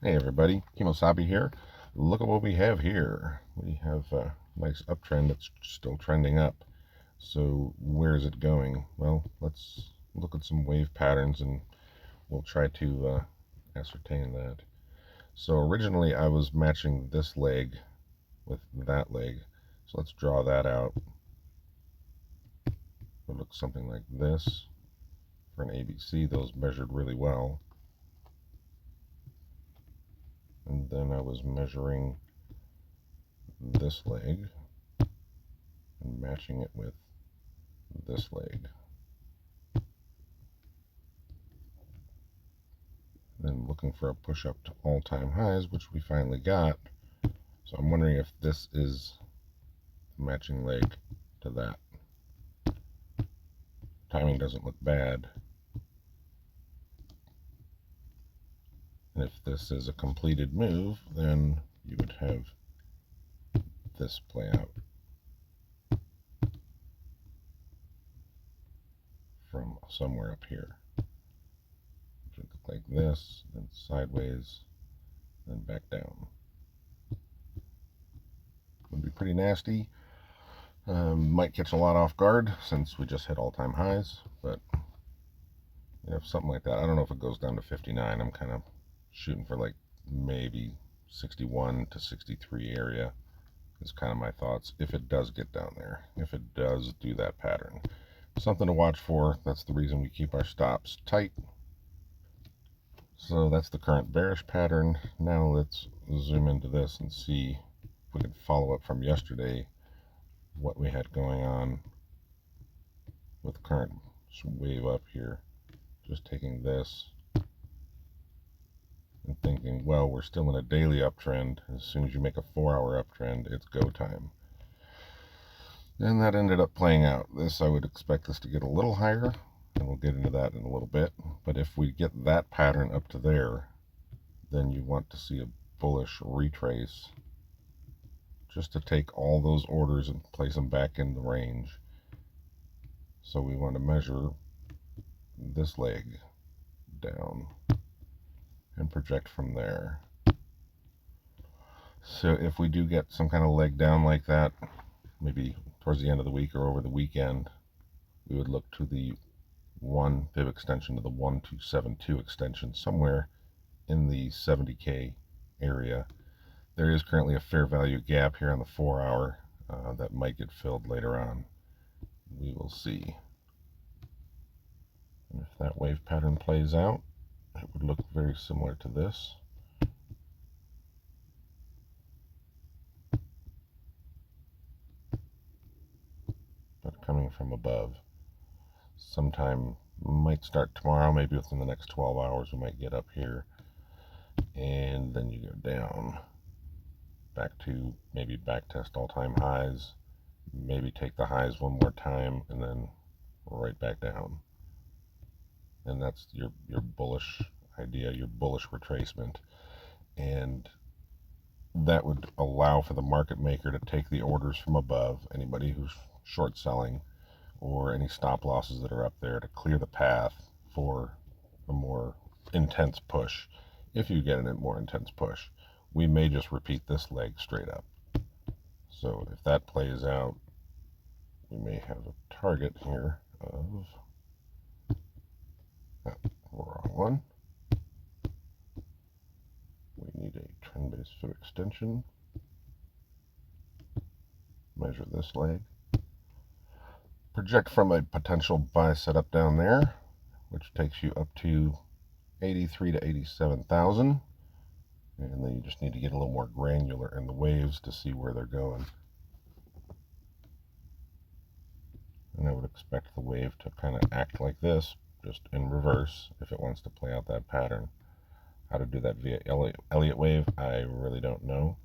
Hey everybody, Kimosabi here. Look at what we have here. We have a nice uptrend that's still trending up. So where is it going? Well, let's look at some wave patterns and we'll try to ascertain that. So originally I was matching this leg with that leg. So let's draw that out. It looks something like this. For an ABC, those measured really well. And then I was measuring this leg and matching it with this leg. Then looking for a push up to all-time highs, which we finally got. So I'm wondering if this is the matching leg to that. Timing doesn't look bad. And if this is a completed move, then you would have this play out from somewhere up here. It would look like this, then sideways, then back down. Would be pretty nasty. Might catch a lot off guard since we just hit all-time highs, but you know, something like that. I don't know if it goes down to 59. I'm kind of shooting for like maybe 61 to 63 area is kind of my thoughts if it does get down there, if it does do that pattern. Something to watch for. That's the reason we keep our stops tight. So that's the current bearish pattern. Now let's zoom into this and see if we can follow up from yesterday what we had going on with current wave up here. Just taking this and thinking, well, we're still in a daily uptrend. As soon as you make a 4-hour uptrend, it's go time. And that ended up playing out. I would expect this to get a little higher, and we'll get into that in a little bit. But if we get that pattern up to there, then you want to see a bullish retrace just to take all those orders and place them back in the range. So we want to measure this leg down and project from there. So if we do get some kind of leg down like that, maybe towards the end of the week or over the weekend, we would look to the 1 fib extension to the 1272 extension somewhere in the 70K area. There is currently a fair value gap here on the 4-hour that might get filled later on. We will see. And if that wave pattern plays out, it would look very similar to this. But coming from above. Sometime might start tomorrow, maybe within the next 12 hours we might get up here, and then you go down back to maybe back test all-time highs, maybe take the highs one more time, and then right back down. And that's your bullish idea, your bullish retracement. And that would allow for the market maker to take the orders from above, anybody who's short selling or any stop losses that are up there, to clear the path for a more intense push. If you get a more intense push, we may just repeat this leg straight up. So if that plays out, we may have a target here of wrong one. We need a trend-based fib extension. Measure this leg. Project from a potential buy setup down there, which takes you up to 83 to 87,000. And then you just need to get a little more granular in the waves to see where they're going. And I would expect the wave to kind of act like this, just in reverse, if it wants to play out that pattern. How to do that via Elliot wave, I really don't know,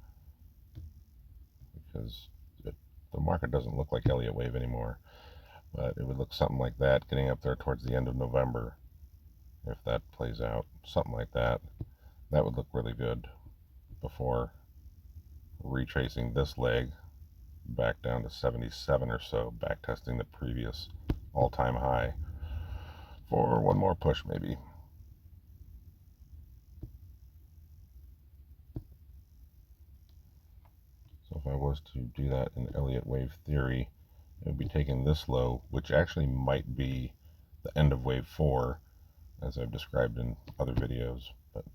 because the market doesn't look like Elliot wave anymore. But it would look something like that, getting up there towards the end of November. If that plays out, something like that, that would look really good before retracing this leg back down to 77 or so, back testing the previous all-time high for one more push maybe. was to do that in Elliot wave theory, it would be taking this low, which actually might be the end of wave 4, as I've described in other videos. But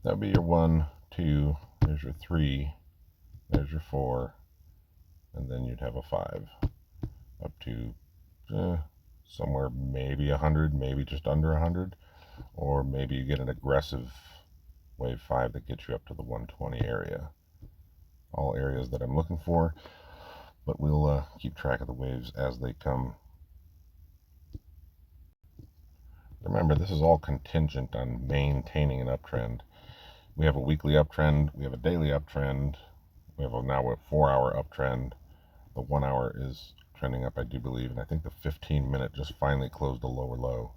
that would be your 1, 2, there's your 3, there's your 4, and then you'd have a 5 up to somewhere maybe 100, maybe just under 100, or maybe you get an aggressive wave 5 that gets you up to the 120 area. All areas that I'm looking for, but we'll keep track of the waves as they come. Remember, this is all contingent on maintaining an uptrend. We have a weekly uptrend, we have a daily uptrend, we have now a 4-hour uptrend. The 1 hour is trending up, I do believe, and I think the 15-minute just finally closed a lower low.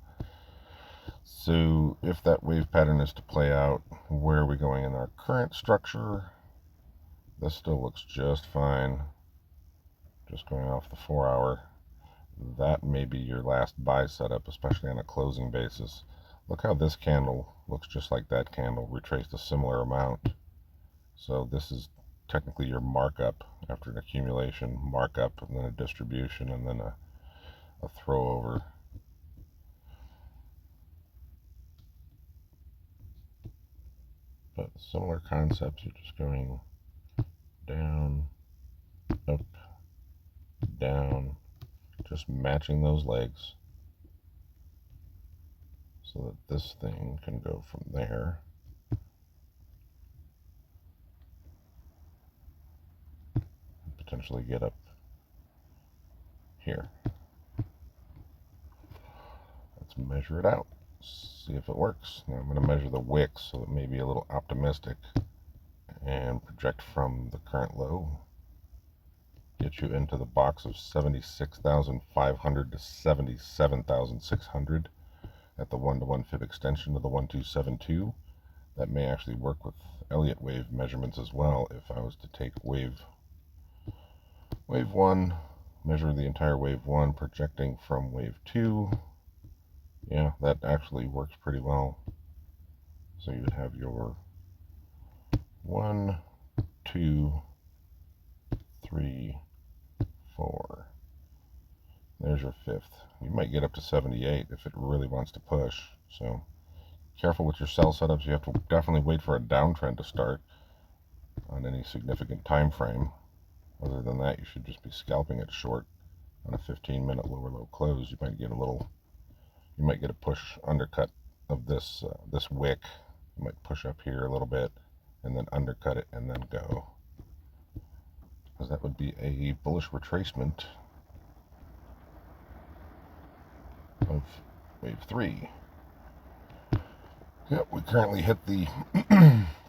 So if that wave pattern is to play out, where are we going in our current structure? This still looks just fine. Just going off the 4-hour. That may be your last buy setup, especially on a closing basis. Look how this candle looks just like that candle, retraced a similar amount. So this is technically your markup after an accumulation, markup, and then a distribution, and then a throw over. But similar concepts, you're just going down, up, down, just matching those legs so that this thing can go from there and potentially get up here. Let's measure it out, see if it works. Now I'm going to measure the wicks, so it may be a little optimistic, and project from the current low. Get you into the box of 76,500 to 77,600 at the 1-to-1 fib extension of the 1272. That may actually work with Elliot wave measurements as well. If I was to take wave 1, measure the entire wave 1, projecting from wave 2, yeah, that actually works pretty well. So you would have your 1, 2, 3, 4. There's your 5th. You might get up to 78 if it really wants to push. So careful with your sell setups. You have to definitely wait for a downtrend to start on any significant time frame. Other than that, you should just be scalping it short on a 15-minute lower low close. You might get a push undercut of this this wick. You might push up here a little bit and then undercut it and then go, because that would be a bullish retracement of wave 3. Yep, we currently hit the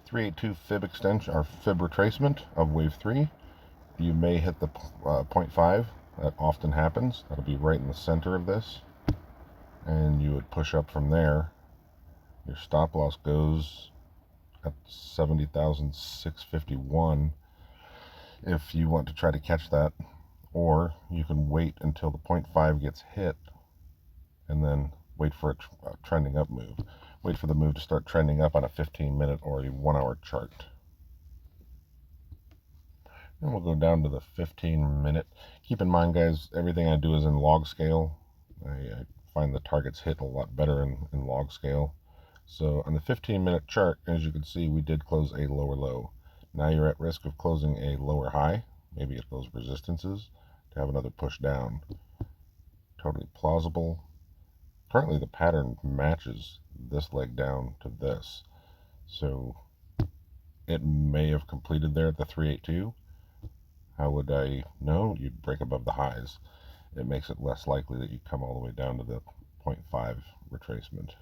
382 fib extension, or fib retracement of wave 3. You may hit the 0.5. That often happens. That'll be right in the center of this, and you would push up from there. Your stop loss goes at 70,651 if you want to try to catch that, or you can wait until the 0.5 gets hit and then wait for a trending up move. Wait for the move to start trending up on a 15-minute or a 1-hour chart. And we'll go down to the 15-minute. Keep in mind, guys, everything I do is in log scale. I find the targets hit a lot better in log scale. So on the 15-minute chart, as you can see, we did close a lower low. Now you're at risk of closing a lower high, maybe at those resistances, to have another push down. Totally plausible. Currently the pattern matches this leg down to this. So it may have completed there at the 382. How would I know? You'd break above the highs. It makes it less likely that you come all the way down to the 0.5 retracement.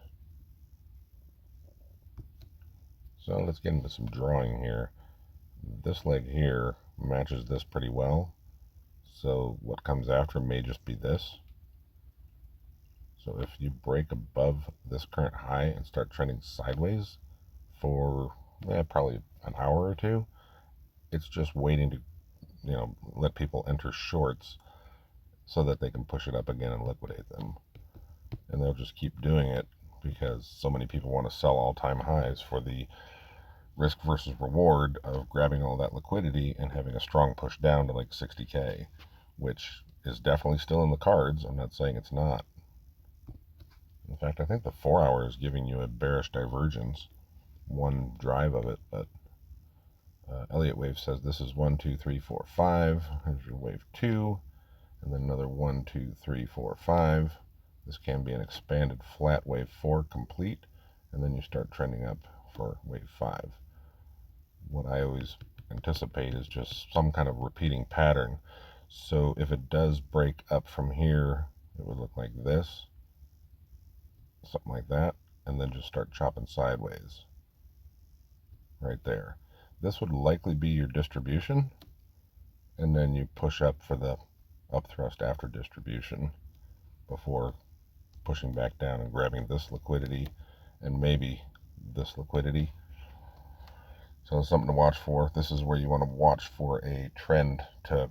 So let's get into some drawing here. This leg here matches this pretty well. So what comes after may just be this. So if you break above this current high and start trending sideways for probably an hour or two, it's just waiting to, let people enter shorts so that they can push it up again and liquidate them. And they'll just keep doing it because so many people want to sell all-time highs for the risk versus reward of grabbing all that liquidity and having a strong push down to like 60K, which is definitely still in the cards. I'm not saying it's not. In fact, I think the 4 hour is giving you a bearish divergence, one drive of it, but Elliot wave says this is 1, 2, 3, 4, 5. Here's your wave 2, and then another 1, 2, 3, 4, 5. This can be an expanded flat wave 4 complete, and then you start trending up for wave 5. What I always anticipate is just some kind of repeating pattern. So if it does break up from here, it would look like this, something like that, and then just start chopping sideways right there. This would likely be your distribution, and then you push up for the up thrust after distribution before pushing back down and grabbing this liquidity and maybe this liquidity. So it's something to watch for. This is where you want to watch for a trend to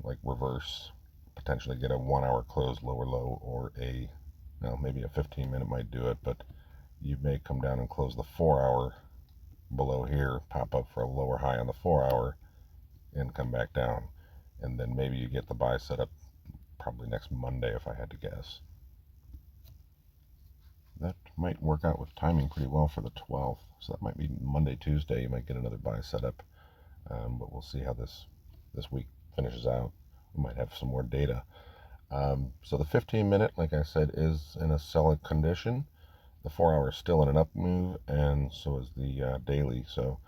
like reverse, potentially get a 1 hour close lower low, or a, maybe a 15-minute might do it, but you may come down and close the 4 hour below here, pop up for a lower high on the 4 hour, and come back down. And then maybe you get the buy set up probably next Monday, if I had to guess. That might work out with timing pretty well for the 12th. So that might be Monday, Tuesday. You might get another buy set up. But we'll see how this week finishes out. We might have some more data. So the 15-minute, like I said, is in a sell condition. The 4 hour is still in an up move, and so is the daily. So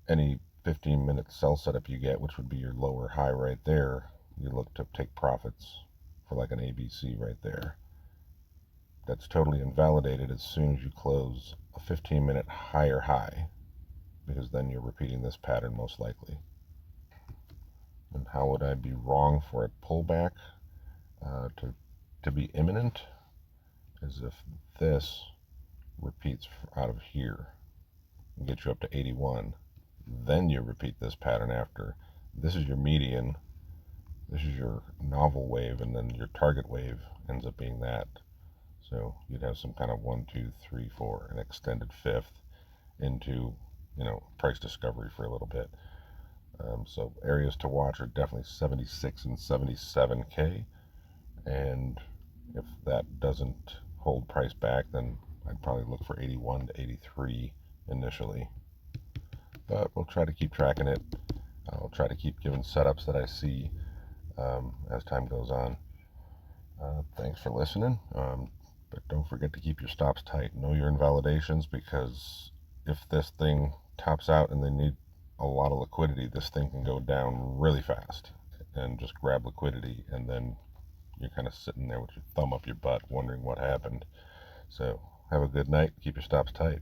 any 15-minute sell setup you get, which would be your lower high right there, you look to take profits for like an ABC right there. That's totally invalidated as soon as you close a 15-minute higher high, because then you're repeating this pattern most likely. And how would I be wrong for a pullback to be imminent? Is if this repeats out of here and gets you up to 81, then you repeat this pattern after. This is your median, this is your novel wave, and then your target wave ends up being that. So you'd have some kind of 1, 2, 3, 4, an extended fifth into, price discovery for a little bit. So areas to watch are definitely 76 and 77K. And if that doesn't hold price back, then I'd probably look for 81 to 83 initially. But we'll try to keep tracking it. I'll try to keep giving setups that I see as time goes on. Thanks for listening. But don't forget to keep your stops tight. Know your invalidations, because if this thing tops out and they need a lot of liquidity, this thing can go down really fast and just grab liquidity, and then you're kind of sitting there with your thumb up your butt wondering what happened. So have a good night. Keep your stops tight.